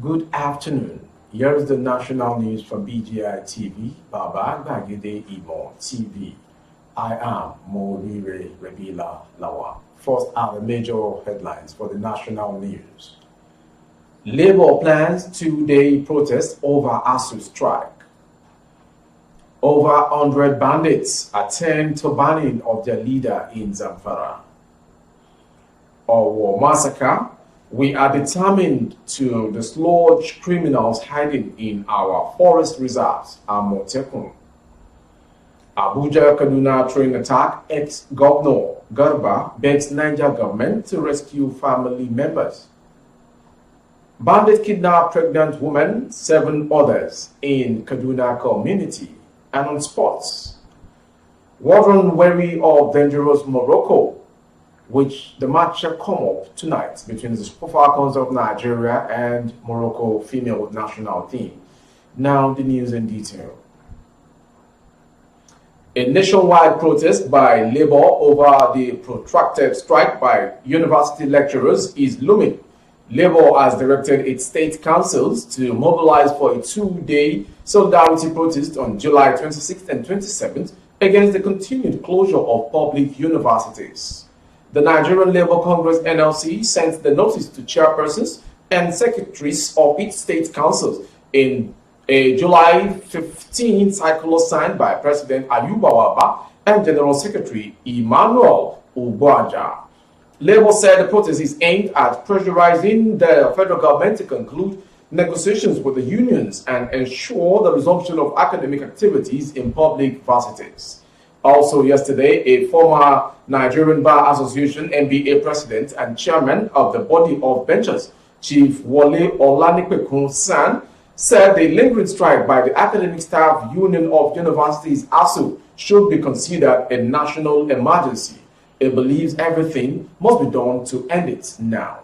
Good afternoon. Here is the national news from BGI TV, Baba Bagide Imo TV. I am Morire Rebila Lawa. First are the major headlines for the national news. Labour plans two-day protest over ASU strike. Over 100 bandits attend to banning of their leader in Zamfara. War massacre. We are determined to dislodge criminals hiding in our forest reserves, Amotekun. Abuja Kaduna train attack, ex-governor Garba begs Niger government to rescue family members. Bandit kidnap pregnant woman, 7 others in Kaduna community. And on sports, Warren wary of dangerous Morocco, which the match shall come up tonight between the Super Falcons of Nigeria and Morocco female national team. Now the news in detail. A nationwide protest by Labour over the protracted strike by university lecturers is looming. Labour has directed its state councils to mobilize for a 2-day solidarity protest on July 26th and 27th against the continued closure of public universities. The Nigerian Labour Congress NLC sent the notice to chairpersons and secretaries of its state councils in a July 15 circular signed by President Ayuba Waba and General Secretary Emmanuel Ugbaja. Labour said the protest is aimed at pressurizing the federal government to conclude negotiations with the unions and ensure the resumption of academic activities in public varsities. Also yesterday, a former Nigerian Bar Association NBA president and chairman of the body of benchers, Chief Wole Olanipekun San, said the lingering strike by the Academic Staff Union of Universities ASU should be considered a national emergency. It believes everything must be done to end it now.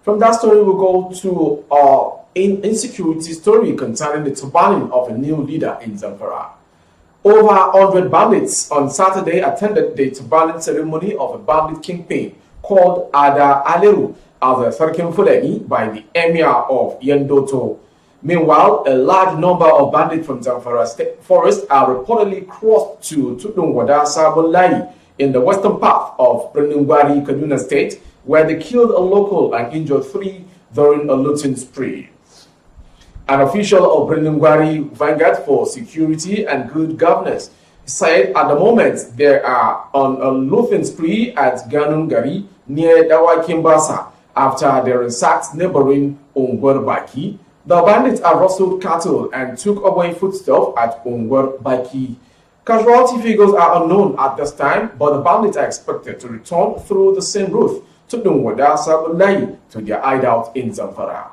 From that story, we'll go to our insecurity story concerning the turbaning of a new leader in Zamfara. Over 100 bandits on Saturday attended the turbaning ceremony of a bandit kingpin called Ada Aleru as a Sarkin Fulani by the Emir of Yendoto. Meanwhile, a large number of bandits from Zamfara State Forest are reportedly crossed to Tudungwada Sabulai in the western part of Prenungwari, Kaduna State, where they killed a local and injured 3 during a looting spree. An official of Prenungwari Vanguard for Security and Good Governance said at the moment they are on a looting spree at Ganungari near Dawakimbasa after they ransacked neighboring Ongwerbaki. The bandits have rustled cattle and took away foodstuff at Ongwerbaki. Casualty figures are unknown at this time, but the bandits are expected to return through the same route to Dungwada Sabulai to their hideout in Zamfara.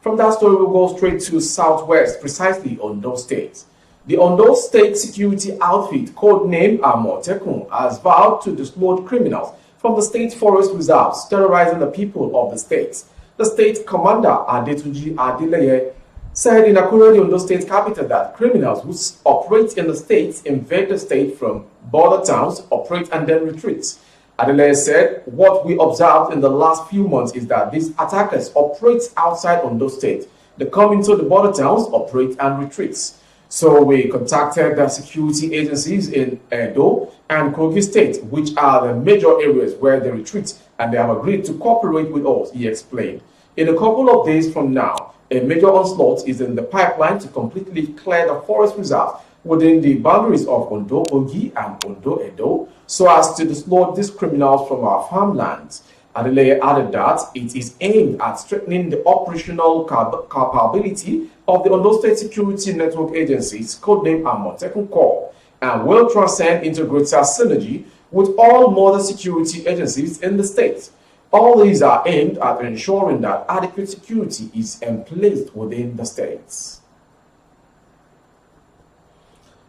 From that story, we'll go straight to Southwest, precisely Ondo State. The Ondo State security outfit, codenamed Amotekun, has vowed to dislodge criminals from the state forest reserves terrorizing the people of the state. The state commander, Adetunji Adeleye, said in Akure, the Ondo State capital, that criminals who operate in the state invade the state from border towns, operate and then retreat. Adeleye said, what we observed in the last few months is that these attackers operate outside Ondo State. They come into the border towns, operate and retreat. So we contacted the security agencies in Edo and Kogi State, which are the major areas where they retreat, and they have agreed to cooperate with us, he explained. In a couple of days from now, a major onslaught is in the pipeline to completely clear the forest reserve within the boundaries of Ondo Ogi and Ondo Edo, so as to dislodge these criminals from our farmlands. Adeleye added that it is aimed at strengthening the operational capability of the Ondo State Security Network agencies, codenamed Amotekun Corps, and will transcend into greater synergy with all modern security agencies in the state. All these are aimed at ensuring that adequate security is emplaced within the states.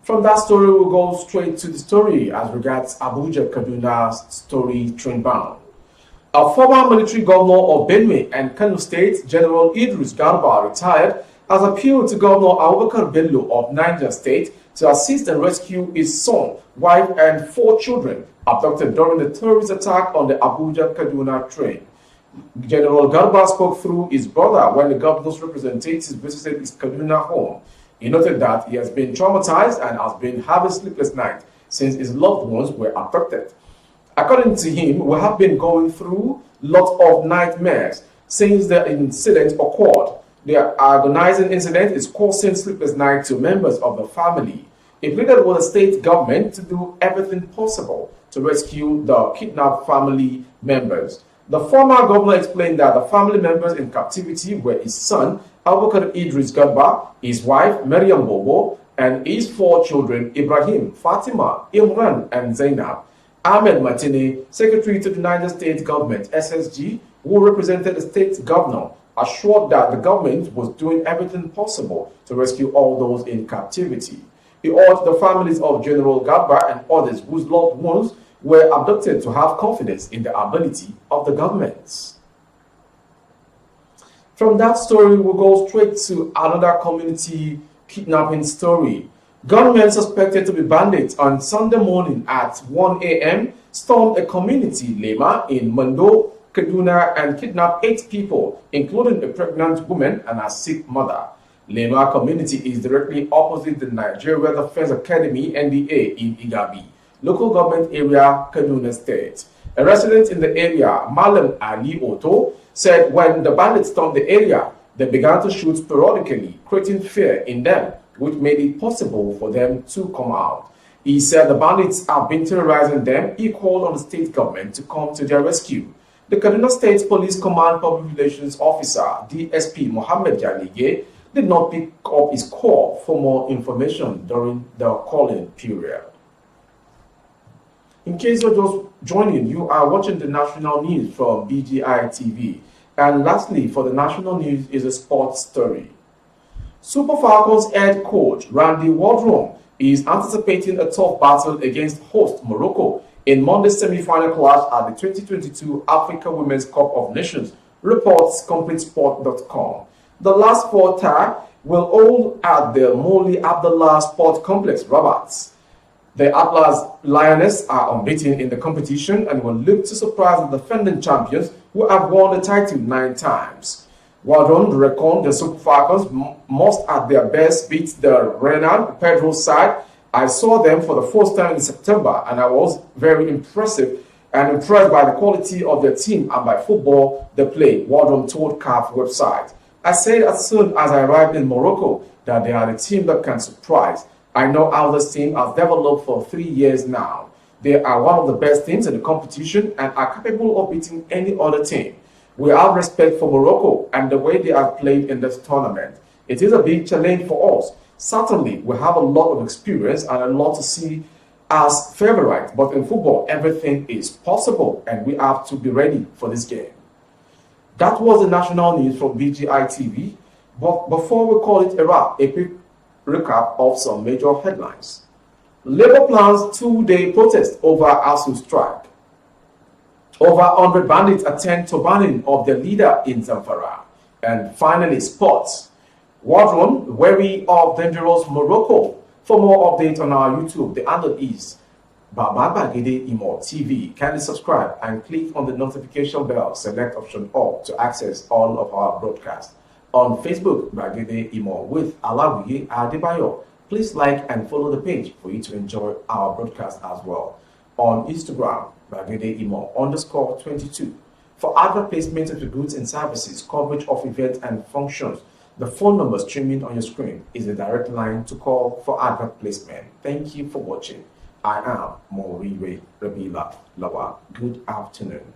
From that story, we'll go straight to the story as regards Abuja Kaduna's story train-bound. A former military governor of Benue and Kano State, General Idris Garba, retired, has appealed to Governor Abubakar Bello of Niger State to assist and rescue his son, wife, and 4 children abducted during the terrorist attack on the Abuja-Kaduna train. General Garba spoke through his brother when the governor's representatives visited his Kaduna home. He noted that he has been traumatized and has been having sleepless nights since his loved ones were abducted. According to him, we have been going through lots of nightmares since the incident occurred. The agonizing incident is causing sleepless nights to members of the family. He pleaded with the state government to do everything possible to rescue the kidnapped family members. The former governor explained that the family members in captivity were his son, Abubakar Idris Garba, his wife, Maryam Bobo, and his 4 children, Ibrahim, Fatima, Imran, and Zainab. Ahmed Matine, Secretary to the Niger State Government, SSG, who represented the state governor, assured that the government was doing everything possible to rescue all those in captivity. He urged the families of General Garba and others whose loved ones were abducted to have confidence in the ability of the government. From that story, we'll go straight to another community kidnapping story. Gunmen suspected to be bandits on Sunday morning at 1 a.m. stormed a community, Lema, in Mando, Kaduna, and kidnapped 8 people, including a pregnant woman and a sick mother. Lema community is directly opposite the Nigeria Defense Academy (NDA) in Igabi, local government area, Kaduna State. A resident in the area, Malam Ali Oto, said when the bandits stormed the area, they began to shoot periodically, creating fear in them, which made it possible for them to come out. He said the bandits have been terrorizing them. He called on the state government to come to their rescue. The Kaduna State Police Command Public Relations Officer, DSP Mohammed Jalige, did not pick up his call for more information during the calling period. In case you're just joining, you are watching the national news from BGI TV. And lastly, for the national news is a sports story. Super Falcons head coach Randy Waldron is anticipating a tough battle against host Morocco in Monday's semi-final clash at the 2022 Africa Women's Cup of Nations, reports CompleteSport.com. The last 4 tie will hold at the Moli Abdullah Sport Complex, Rabat. The Atlas Lioness are unbeaten in the competition and will look to surprise the defending champions who have won the title 9 times. Waldron reckoned the Super Falcons must at their best beat the Renan Pedro side. I saw them for the first time in September and I was very impressed by the quality of their team and by football they play, Waldron told CAF website. I said as soon as I arrived in Morocco that they are the team that can surprise. I know how this team has developed for 3 years now. They are one of the best teams in the competition and are capable of beating any other team. We have respect for Morocco and the way they have played in this tournament. It is a big challenge for us. Certainly, we have a lot of experience and a lot to see as favorite, but in football, everything is possible and we have to be ready for this game. That was the national news from BGI TV. But before we call it a wrap, a quick recap of some major headlines. Labour plans 2-day protest over ASU strike. Over 100 bandits attend to banning of the leader in Zamfara. And finally, sports. Wardroom wary of dangerous Morocco. For more updates on our YouTube, the handle is Baba Bagede Imo TV. Kindly subscribe and click on the notification bell. Select option all to access all of our broadcasts. On Facebook, Bagede Imo with Alawiye Adebayo. Please like and follow the page for you to enjoy our broadcast as well. On Instagram, Bagede Imo _22. For advert placement of the goods and services, coverage of events and functions, the phone number streaming on your screen is a direct line to call for advert placement. Thank you for watching. I am Moriwe Rabila Lawa. Good afternoon.